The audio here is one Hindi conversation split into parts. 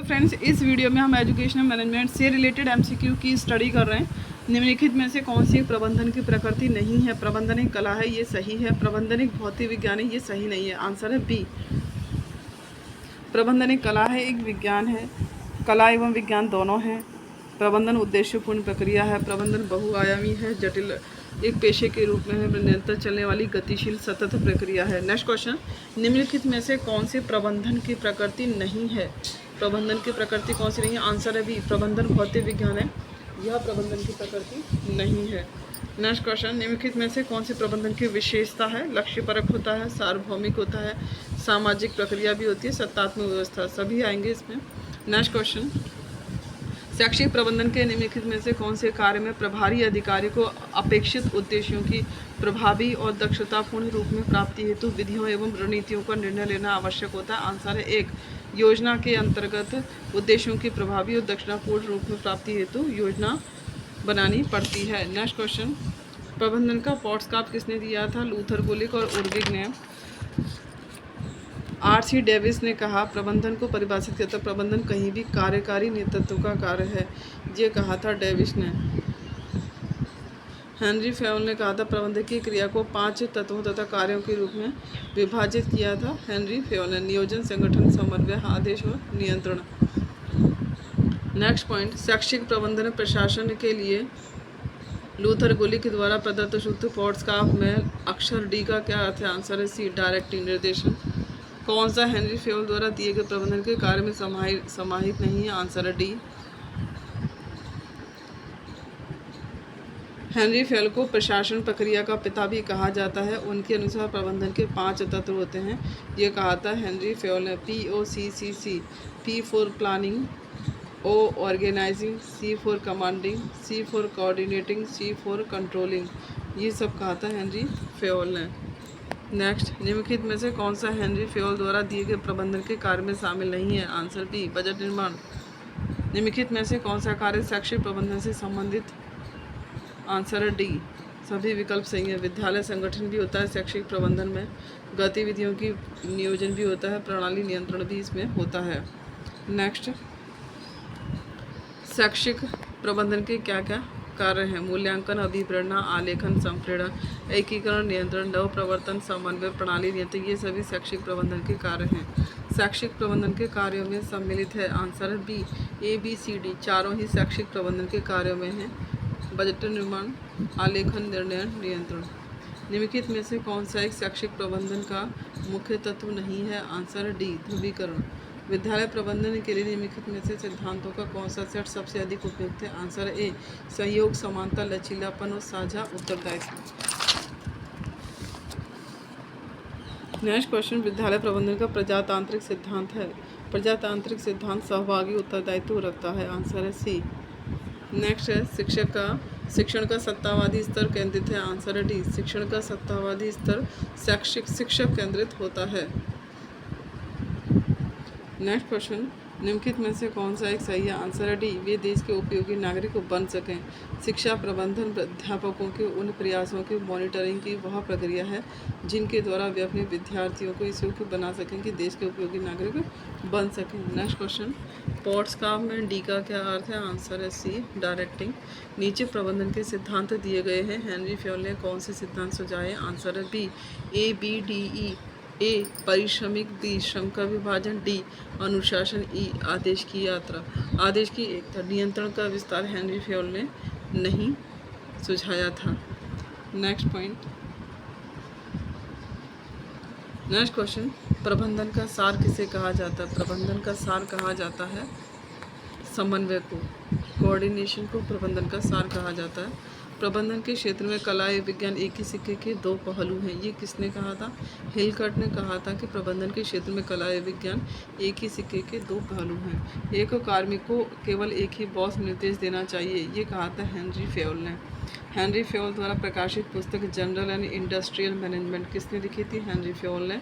तो फ्रेंड्स, इस वीडियो में हम एजुकेशनल मैनेजमेंट से रिलेटेड एमसीक्यू की स्टडी कर रहे हैं। निम्नलिखित में से कौन सी प्रबंधन की प्रकृति नहीं है? प्रबंधन एक कला है, ये सही है। प्रबंधन एक भौतिक विज्ञान है, ये सही नहीं है। आंसर है बी। प्रबंधन एक कला है, एक विज्ञान है। कला एवं विज्ञान दोनों हैं। प्रबंधन उद्देश्यपूर्ण प्रक्रिया है। प्रबंधन बहुआयामी है, जटिल एक पेशे के रूप में है, निरंतर चलने वाली गतिशील सतत प्रक्रिया है। नेक्स्ट क्वेश्चन, निम्नलिखित में से कौन सी प्रबंधन की प्रकृति नहीं है? प्रबंधन की प्रकृति कौन सी नहीं है? आंसर है बी। प्रबंधन भौतिक विज्ञान है, यह प्रबंधन की प्रकृति नहीं है। नेक्स्ट क्वेश्चन, निम्नलिखित में से कौन सी प्रबंधन की विशेषता है? लक्ष्यपरक होता है, सार्वभौमिक होता है, सामाजिक प्रक्रिया भी होती है, सत्तात्मक व्यवस्था, सभी आएंगे इसमें। नेक्स्ट क्वेश्चन, शैक्षिक प्रबंधन के निम्नलिखित में से कौन से कार्य में प्रभारी अधिकारी को अपेक्षित उद्देश्यों की प्रभावी और दक्षतापूर्ण रूप में प्राप्ति हेतु विधियों एवं रणनीतियों का निर्णय लेना आवश्यक होता है? आंसर है एक। योजना के अंतर्गत उद्देश्यों की प्रभावी और दक्षतापूर्ण रूप में प्राप्ति हेतु योजना बनानी पड़ती है। नेक्स्ट क्वेश्चन, प्रबंधन का पॉडकास्ट किसने दिया था? लूथर गुलिक और उर्विग ने। आर.सी. डेविस ने कहा, प्रबंधन को परिभाषित किया था, प्रबंधन कहीं भी कार्यकारी नेतृत्व का कार्य है, ये कहा था डेविस ने। हेनरी फेवल ने कहा था, प्रबंधकीय क्रिया को 5 तत्वों तथा कार्यों के रूप में विभाजित किया था। हेनरी फेवल ने। नियोजन, संगठन, समन्वय, आदेश और नियंत्रण। नेक्स्ट पॉइंट, शैक्षिक प्रबंधन प्रशासन के लिए लूथर गुलिक के द्वारा प्रदत्त सूत्र पॉडकास्ट में अक्षर डी का क्या अर्थ है? आंसर है सी। डायरेक्टिंग, निर्देशन। कौन सा हेनरी फेवल द्वारा दिए गए प्रबंधन के कार्य में समाहित नहीं है? आंसर है डी। हेनरी फेवल को प्रशासन प्रक्रिया का पिता भी कहा जाता है। उनके अनुसार प्रबंधन के 5 तत्व होते हैं, ये कहा था हेनरी फेवल ने। POCCC, P for planning, O organising, C for commanding, C for coordinating, C for controlling, ये सब कहा था हेनरी फेवल ने। नेक्स्ट, निम्नलिखित में से कौन सा हेनरी फेवल द्वारा दिए गए प्रबंधन के कार्य में शामिल नहीं है? Answer B. बजट निर्माण। निम्नलिखित में से कौन सा कार्य शैक्षिक प्रबंधन से संबंधित? आंसर है डी। सभी विकल्प सही है। विद्यालय संगठन भी होता है शैक्षिक प्रबंधन में, गतिविधियों की नियोजन भी होता है, प्रणाली नियंत्रण भी इसमें होता है। नेक्स्ट, शैक्षिक प्रबंधन के क्या क्या कार्य हैं? मूल्यांकन, अभिप्रेरणा, आलेखन, संप्रेषण, एकीकरण, नियंत्रण, नव प्रवर्तन, समन्वय, प्रणाली नियंत्रण, ये सभी शैक्षिक प्रबंधन के कार्य हैं। शैक्षिक प्रबंधन के कार्यों में सम्मिलित है। आंसर है बी। ABCD चारों ही शैक्षिक प्रबंधन के कार्यों में हैं। बजट निर्माण, आलेखन, निर्णय, नियंत्रण। निम्नलिखित में से कौन सा एक शैक्षिक प्रबंधन का मुख्य तत्व नहीं है? आंसर है डी। ध्रुवीकरण। विद्यालय प्रबंधन के लिए निम्नलिखित में से सिद्धांतों का कौन सा सेट सबसे अधिक उपयुक्त है? आंसर है ए। सहयोग, समानता, लचीलापन और साझा उत्तरदायित्व। नेक्स्ट क्वेश्चन, विद्यालय प्रबंधन का प्रजातांत्रिक सिद्धांत है। प्रजातांत्रिक सिद्धांत सहभागी उत्तरदायित्व रखता है। आंसर है सी। नेक्स्ट है, शिक्षण का सत्तावादी स्तर केंद्रित है। आंसर है डी। शिक्षण का सत्तावादी स्तर शिक्षक केंद्रित होता है। नेक्स्ट क्वेश्चन, निम्नलिखित में से कौन सा एक सही है? आंसर है डी। वे देश के उपयोगी नागरिक बन सकें। शिक्षा प्रबंधन अध्यापकों के उन प्रयासों की मॉनिटरिंग की वह प्रक्रिया है जिनके द्वारा वे अपने विद्यार्थियों को इस योग्य बना सकें कि देश के उपयोगी नागरिक बन सकें। नेक्स्ट क्वेश्चन, पॉडकास्ट में डी का क्या अर्थ है? आंसर है सी। डायरेक्टिंग। नीचे प्रबंधन के सिद्धांत दिए गए हैं, हेनरी फेवल ने कौन से सिद्धांत सुझाए? आंसर है बी। ABDE। ए परिश्रमिक, बी श्रम का विभाजन, डी अनुशासन, ई आदेश की यात्रा, आदेश की एकता। नियंत्रण का विस्तार हेनरी फेवल ने नहीं सुझाया था। नेक्स्ट पॉइंट, नेक्स्ट क्वेश्चन, प्रबंधन का सार किसे कहा जाता है? प्रबंधन का सार कहा जाता है समन्वय को, कोऑर्डिनेशन को प्रबंधन का सार कहा जाता है। प्रबंधन के क्षेत्र में कला एवं विज्ञान एक ही सिक्के के 2 पहलू हैं, ये किसने कहा था? हिलकर्ट ने कहा था कि प्रबंधन के क्षेत्र में कला एवं विज्ञान एक ही सिक्के के 2 पहलू हैं। एक कार्मिक को केवल एक ही बॉस निर्देश देना चाहिए, ये कहा था हेनरी फेवल ने। हेनरी फेवल द्वारा प्रकाशित पुस्तक जनरल एंड इंडस्ट्रियल मैनेजमेंट किसने लिखी थी? हेनरी फेवल ने।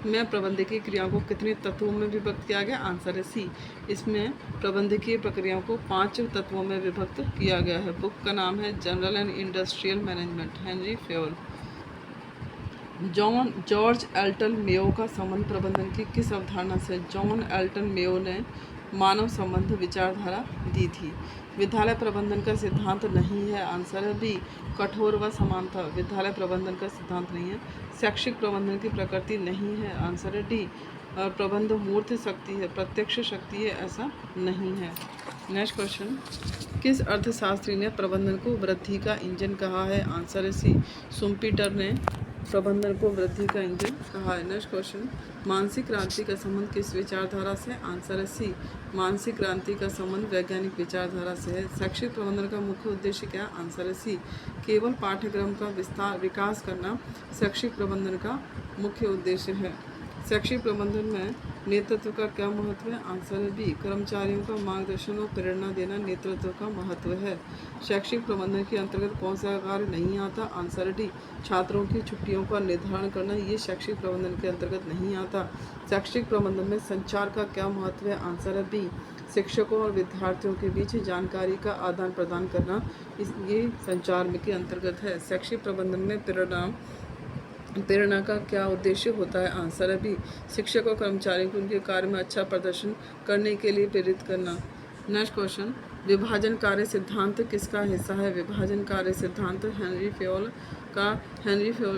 में प्रबंधकीय क्रियाओं को कितने तत्वों में विभक्त किया गया? आंसर है सी। इसमें प्रबंधकीय प्रक्रियाओं को 5 तत्वों में विभक्त किया गया है। बुक का नाम है general and industrial management, Henri Fayol. George Elton Mayo का संबंध प्रबंधन की किस अवधारणा से? जॉन एल्टन मेयो ने मानव संबंध विचारधारा दी थी। विद्यालय प्रबंधन का सिद्धांत नहीं है, आंसर है बी कठोर व समानता। विद्यालय प्रबंधन का सिद्धांत नहीं है। शैक्षिक प्रबंधन की प्रकृति नहीं है, आंसर है डी प्रबंध मूर्त शक्ति है, प्रत्यक्ष शक्ति है, ऐसा नहीं है। नेक्स्ट क्वेश्चन, किस अर्थशास्त्री ने प्रबंधन को वृद्धि का इंजन कहा है, आंसर है सी शुम्पीटर ने प्रबंधन को वृद्धि का इंजन कहा है। नेक्स्ट क्वेश्चन, मानसिक क्रांति का संबंध किस विचारधारा से, आंसर है सी मानसिक क्रांति का संबंध वैज्ञानिक विचारधारा से है। शैक्षिक प्रबंधन का मुख्य उद्देश्य क्या, आंसर है सी केवल पाठ्यक्रम का विकास करना शैक्षिक प्रबंधन का मुख्य उद्देश्य है। शैक्षिक प्रबंधन में नेतृत्व का क्या महत्व है, आंसर है बी कर्मचारियों का मार्गदर्शन और प्रेरणा देना नेतृत्व का महत्व है। शैक्षिक प्रबंधन के अंतर्गत कौन सा कार्य नहीं आता, आंसर है डी छात्रों की छुट्टियों का निर्धारण करना, ये शैक्षिक प्रबंधन के अंतर्गत नहीं आता। शैक्षिक प्रबंधन में संचार का क्या महत्व है, आंसर है बी शिक्षकों और विद्यार्थियों के बीच जानकारी का आदान प्रदान करना, ये संचार के अंतर्गत है। शैक्षिक प्रबंधन में प्रेरणा का क्या उद्देश्य होता है, आंसर है बी शिक्षक और कर्मचारियों को उनके कार्य में अच्छा प्रदर्शन करने के लिए प्रेरित करना। नेक्स्ट क्वेश्चन, विभाजन कार्य सिद्धांत किसका हिस्सा है, विभाजन कार्य सिद्धांत हेनरी फेयोल का।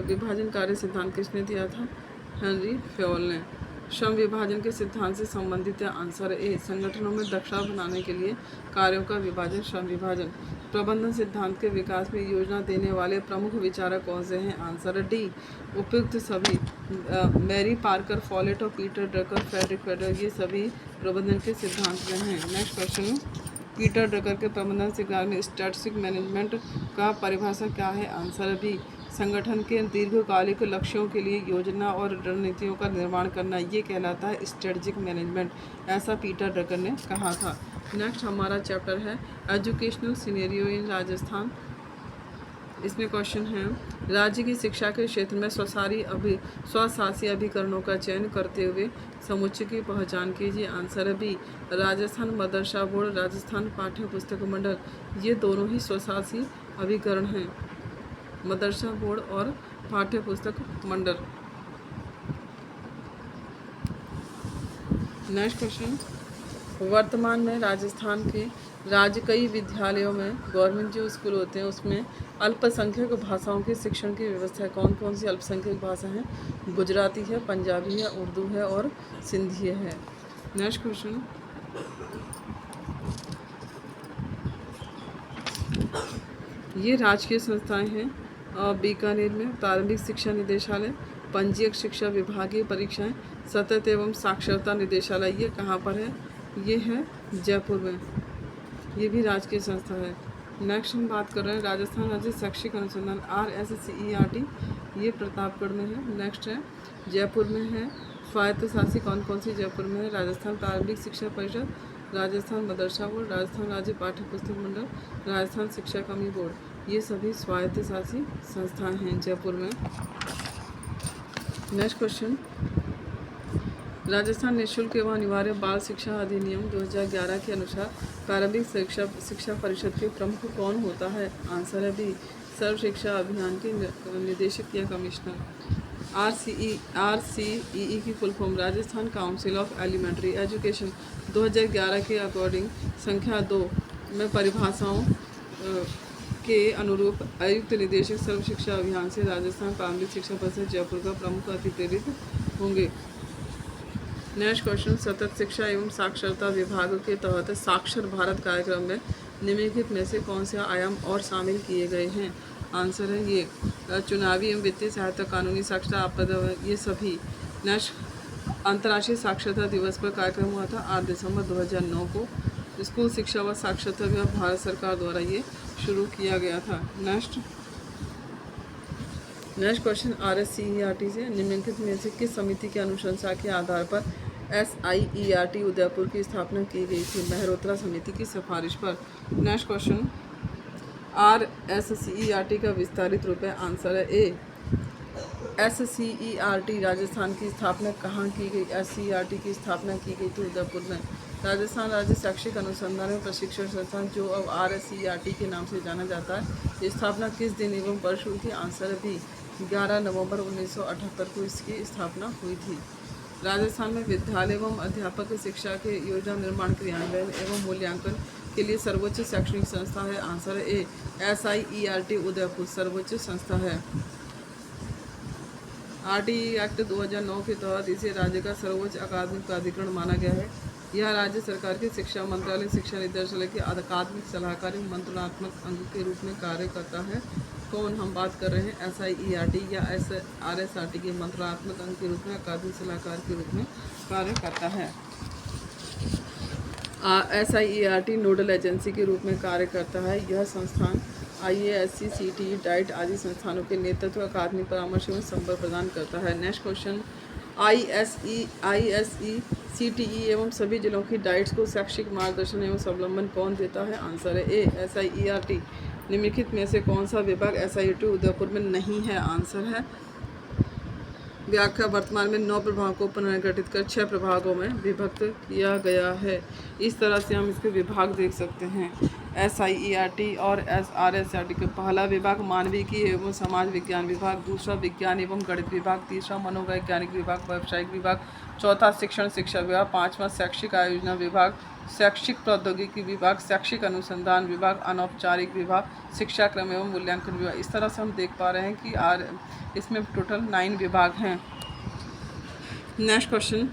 विभाजन कार्य सिद्धांत किसने दिया था, हेनरी फेयोल ने। श्रम विभाजन के सिद्धांत से संबंधित है, आंसर ए संगठनों में दक्षता बनाने के लिए कार्यों का विभाजन श्रम विभाजन। प्रबंधन सिद्धांत के विकास में योजना देने वाले प्रमुख विचारक कौन से हैं, आंसर है डी उपयुक्त सभी मैरी पार्कर फॉलेट और पीटर ड्रकर फ्रेडरिक फेडर, ये सभी प्रबंधन के सिद्धांत में हैं। नेक्स्ट क्वेश्चन, पीटर ड्रकर के प्रबंधन सिद्धांत में स्ट्रैटेजिक मैनेजमेंट का परिभाषा क्या है, आंसर है बी संगठन के दीर्घकालिक लक्ष्यों के लिए योजना और रणनीतियों का निर्माण करना, ये कहलाता है स्ट्रेटजिक मैनेजमेंट, ऐसा पीटर ड्रकर ने कहा था। नेक्स्ट हमारा चैप्टर है एजुकेशनल सिनेरियो इन राजस्थान। इसमें क्वेश्चन है, राज्य की शिक्षा के क्षेत्र में स्वशासी अभिकरणों का चयन करते हुए समुच्चय की पहचान कीजिए, आंसर है बी राजस्थान मदरसा बोर्ड, राजस्थान पाठ्य पुस्तक मंडल, ये दोनों ही स्वशासी अभिकरण हैं, मदरसा बोर्ड और पाठ्य पुस्तक मंडल। नेक्स्ट क्वेश्चन, वर्तमान में राजस्थान के राज्य कई विद्यालयों में गवर्नमेंट जो स्कूल होते हैं उसमें अल्पसंख्यक भाषाओं के शिक्षण की व्यवस्था है। कौन कौन सी अल्पसंख्यक भाषा हैं, गुजराती है, पंजाबी है, उर्दू है और सिंधी है। नेक्स्ट क्वेश्चन, ये राजकीय संस्थाएं हैं बीकानेर में प्रारंभिक शिक्षा निदेशालय, पंजीयक शिक्षा विभागीय परीक्षाएं, सतत एवं साक्षरता निदेशालय, ये कहाँ पर है, ये है जयपुर में, ये भी राजकीय संस्था है। नेक्स्ट हम बात कर रहे हैं राजस्थान राज्य शैक्षिक अनुसंधान RSCERT, ये प्रतापगढ़ में है। नेक्स्ट है जयपुर में है स्वायत्त शासी, कौन कौन सी जयपुर में है, राजस्थान प्रारंभिक शिक्षा परिषद, राजस्थान मदरसा बोर्ड, राजस्थान राज्य पाठ्य पुस्तक मंडल, राजस्थान शिक्षा कमी बोर्ड, ये सभी स्वायत्त शासी संस्थाएं हैं जयपुर में। नेक्स्ट क्वेश्चन, राजस्थान निःशुल्क एवं अनिवार्य बाल शिक्षा अधिनियम 2011 के अनुसार प्रारंभिक शिक्षा परिषद के प्रमुख कौन होता है, आंसर है बी सर्व शिक्षा अभियान के निदेशक या कमिश्नर। RCEE की full form Rajasthan council of elementary education 2011 के अकॉर्डिंग संख्या 2 में परिभाषाओं के अनुरूप आयुक्त निदेशक सर्व शिक्षा अभियान से राजस्थान प्रारंभिक शिक्षा परिषद जयपुर का प्रमुख अधिप्रेरित होंगे। नेक्स्ट क्वेश्चन, सतत शिक्षा एवं साक्षरता विभाग के तहत साक्षर भारत कार्यक्रम में निम्नलिखित में से कौन से आयाम और शामिल किए गए हैं, आंसर है ये चुनावी एवं वित्तीय सहायता, कानूनी साक्षरता, आपदा, ये सभी। नेक्स्ट अंतर्राष्ट्रीय साक्षरता दिवस पर कार्यक्रम हुआ था 8 दिसंबर 2009 को। स्कूल शिक्षा व साक्षरता विभाग भारत सरकार द्वारा ये शुरू किया गया था। नेक्स्ट क्वेश्चन, RSCERT से निम्नलिखित में से किस समिति की अनुशंसा के आधार पर SIERT उदयपुर की स्थापना की गई थी, मेहरोत्रा समिति की सिफारिश पर। नेक्स्ट क्वेश्चन, RSCERT का विस्तारित रूप है, आंसर है ए SCERT। राजस्थान की स्थापना कहाँ की गई, SCERT की स्थापना की गई थी उदयपुर में। राजस्थान राज्य शैक्षिक अनुसंधान एवं प्रशिक्षण संस्थान जो अब RSCERT के नाम से जाना जाता है, स्थापना किस दिन एवं वर्ष हुई थी, आंसर है बी 11 नवंबर 1978 को इसकी स्थापना हुई थी। राजस्थान में विद्यालय एवं अध्यापक शिक्षा के योजना निर्माण, क्रियान्वयन एवं मूल्यांकन के लिए सर्वोच्च शैक्षणिक संस्था है। आंसर ए SIERT उदयपुर सर्वोच्च संस्था है। RTE एक्ट 2009 के तहत इसे राज्य का सर्वोच्च अकादमिक प्राधिकरण माना गया है। यह राज्य सरकार के शिक्षा मंत्रालय, शिक्षा निदेशालय के अकादमिक सलाहकारी मंत्रणात्मक अंग के रूप में कार्य करता है। कौन हम बात कर रहे हैं? SIERT या RSRT के मंत्रणात्मक अंग के रूप में अकादमिक सलाहकार के रूप में कार्य करता है। SIERT नोडल एजेंसी के रूप में कार्य करता है। यह संस्थान IASC, CTE, डाइट आदि संस्थानों के नेतृत्व, अकादमिक परामर्श एवं संपर्क प्रदान करता है। नेक्स्ट क्वेश्चन, ISE, CTE एवं सभी जिलों की डाइट्स को शैक्षिक मार्गदर्शन एवं स्वावलंबन कौन देता है? आंसर है ए SIERT। निम्नलिखित में से कौन सा विभाग SIERT उदयपुर में नहीं है? आंसर है व्याख्या। वर्तमान में 9 प्रभागों को पुनर्गठित कर 6 प्रभागों में विभक्त किया गया है। इस तरह से हम इसके विभाग देख सकते हैं SIERT और RSRT का। पहला विभाग मानविकी एवं समाज विज्ञान विभाग, दूसरा विज्ञान एवं गणित विभाग, तीसरा मनोवैज्ञानिक विभाग, व्यावसायिक विभाग, चौथा शिक्षण शिक्षा विभाग, पांचवा शैक्षिक आयोजना विभाग, शैक्षिक प्रौद्योगिकी विभाग, शैक्षिक अनुसंधान विभाग, अनौपचारिक विभाग, शिक्षा क्रम एवं मूल्यांकन विभाग। इस तरह से हम देख पा रहे हैं कि इसमें टोटल 9 विभाग हैं। नेक्स्ट क्वेश्चन,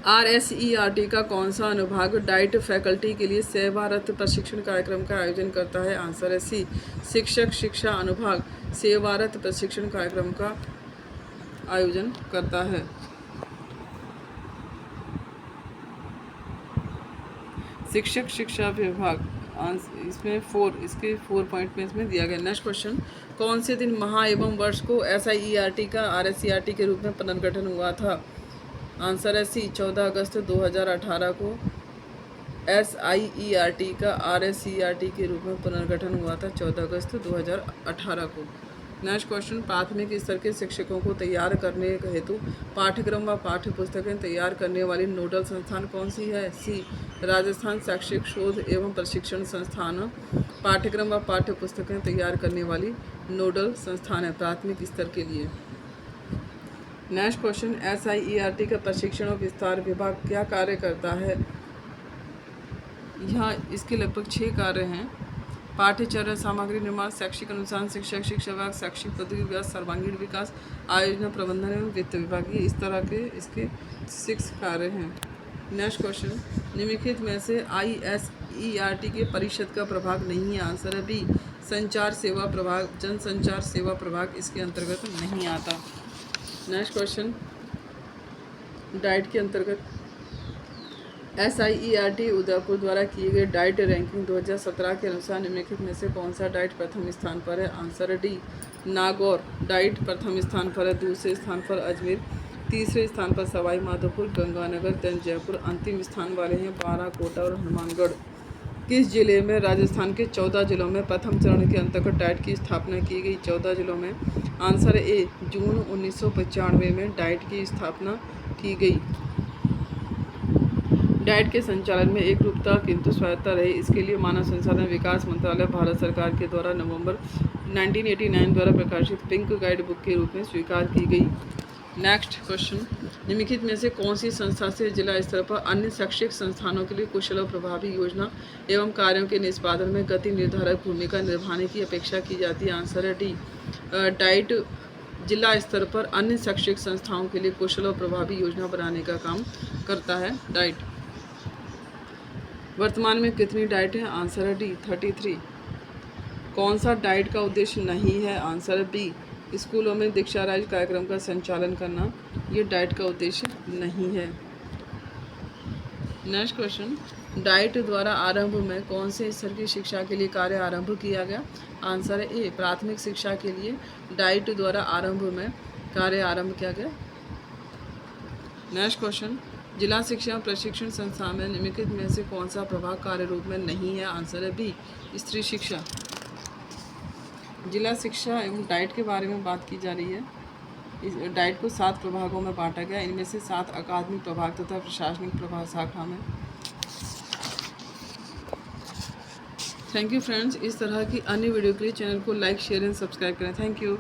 RSERT का कौन सा अनुभाग डाइट फैकल्टी के लिए सेवारत प्रशिक्षण कार्यक्रम का आयोजन करता है? आंसर है सी शिक्षक शिक्षा अनुभाग सेवारत प्रशिक्षण कार्यक्रम का आयोजन करता है। शिक्षक शिक्षा विभाग इसमें 4 पॉइंट में इसमें दिया गया। नेक्स्ट क्वेश्चन, कौन से दिन माह एवं वर्ष को SIERT का RSERT के रूप में पुनर्गठन हुआ था? आंसर है सी 14 अगस्त 2018 को SIERT का RSERT के रूप में पुनर्गठन हुआ था 14 अगस्त 2018 को। नेक्स्ट क्वेश्चन, प्राथमिक स्तर के शिक्षकों को तैयार करने हेतु पाठ्यक्रम व पाठ्य पुस्तकें तैयार करने वाली नोडल संस्थान कौन सी है? सी राजस्थान शैक्षिक शोध एवं प्रशिक्षण संस्थान पाठ्यक्रम व पाठ्य पुस्तकें तैयार करने वाली नोडल संस्थान है प्राथमिक स्तर के लिए। नेक्स्ट क्वेश्चन, SIERT का प्रशिक्षण और विस्तार विभाग क्या कार्य करता है? यहाँ इसके लगभग 6 कार्य हैं। पाठ्यचर्या सामग्री निर्माण, शैक्षिक अनुसंधान, शिक्षक शिक्षा विभाग, शैक्षिक प्रौद्योगिकी विकास, सर्वांगीण विकास, आयोजना प्रबंधन एवं वित्त विभाग। ये इस तरह के इसके 6 कार्य हैं। नेक्स्ट क्वेश्चन, निम्नलिखित में से ISERT के परिषद का प्रभाग नहीं है? आंसर है बी संचार सेवा प्रभाग, जनसंचार सेवा प्रभाग इसके अंतर्गत नहीं आता। नेक्स्ट क्वेश्चन, डाइट के अंतर्गत SIERT उदयपुर द्वारा किए गए डाइट रैंकिंग 2017 के अनुसार निम्नलिखित में से कौन सा डाइट प्रथम स्थान पर है? आंसर है डी नागौर डाइट प्रथम स्थान पर है, दूसरे स्थान पर अजमेर, तीसरे स्थान पर सवाई माधोपुर, गंगानगर, देन जयपुर, अंतिम स्थान वाले हैं बाराकोटा और हनुमानगढ़। किस जिले में राजस्थान के 14 जिलों में प्रथम चरण के अंतर्गत डाइट की स्थापना की गई? 14 जिलों में। आंसर ए जून 1995 में डाइट की स्थापना की गई। डाइट के संचालन में एक रूपता किंतु स्वायत्तता रहे, इसके लिए मानव संसाधन विकास मंत्रालय भारत सरकार के द्वारा नवंबर 1989 द्वारा प्रकाशित पिंक गाइड बुक के रूप में स्वीकार की गई। नेक्स्ट क्वेश्चन, निम्नलिखित में से कौन सी संस्था से जिला स्तर पर अन्य शैक्षिक संस्थानों के लिए कुशल और प्रभावी योजना एवं कार्यों के निष्पादन में गति निर्धारक भूमिका निभाने की अपेक्षा की जाती है? आंसर है डी डाइट जिला स्तर पर अन्य शैक्षिक संस्थाओं के लिए कुशल और प्रभावी योजना बनाने का काम करता है डाइट। वर्तमान में कितनी डाइट है? आंसर है डी 33। कौन सा डाइट का उद्देश्य नहीं है? आंसर है बी स्कूलों में दीक्षा राज्य कार्यक्रम का संचालन करना, ये डाइट का उद्देश्य नहीं है। नेक्स्ट क्वेश्चन, डाइट द्वारा आरंभ में कौन से स्तर की शिक्षा के लिए कार्य आरंभ किया गया? आंसर है ए प्राथमिक शिक्षा के लिए डाइट द्वारा आरंभ में कार्य आरंभ किया गया। नेक्स्ट क्वेश्चन, जिला शिक्षा प्रशिक्षण संस्थान में निम्नलिखित में से कौन सा प्रभाग कार्य रूप में नहीं है? आंसर है बी स्त्री शिक्षा। जिला शिक्षा एवं डाइट के बारे में बात की जा रही है। इस डाइट को 7 प्रभागों में बांटा गया, इनमें से 7 अकादमिक प्रभाग तथा प्रशासनिक प्रभाग शाखा में। Thank you friends. इस तरह की अन्य वीडियो के लिए चैनल को लाइक शेयर एंड सब्सक्राइब करें। Thank you.